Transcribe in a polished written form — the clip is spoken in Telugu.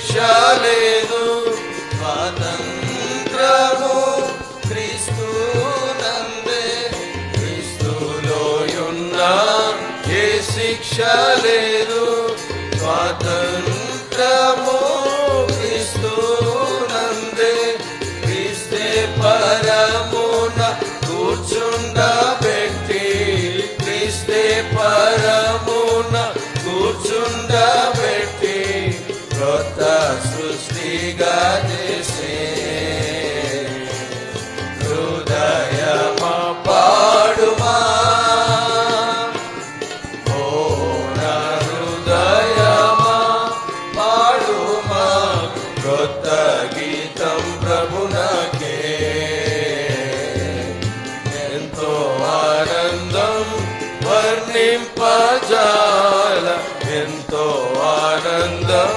శిక్ష లేదు, స్వాతంత్రము క్రీస్తు నందే. క్రీస్తులో ఉన్న ఏ శిక్ష లేదు, స్వాతంత్రము క్రీస్తు నందే. క్రీస్తే పరమున కూర్చుండబెట్టి, క్రీస్తే పరమున కూర్చుండబెట్టి కొత్త సృష్టిగా చేసే. హృదయమా పాడుమా, ఓ నా హృదయమా పాడుమా, కొత్త గీతం ప్రభునకే. ఎంతో ఆనందం వర్ణింపజాల, ఎంతో ఆనందం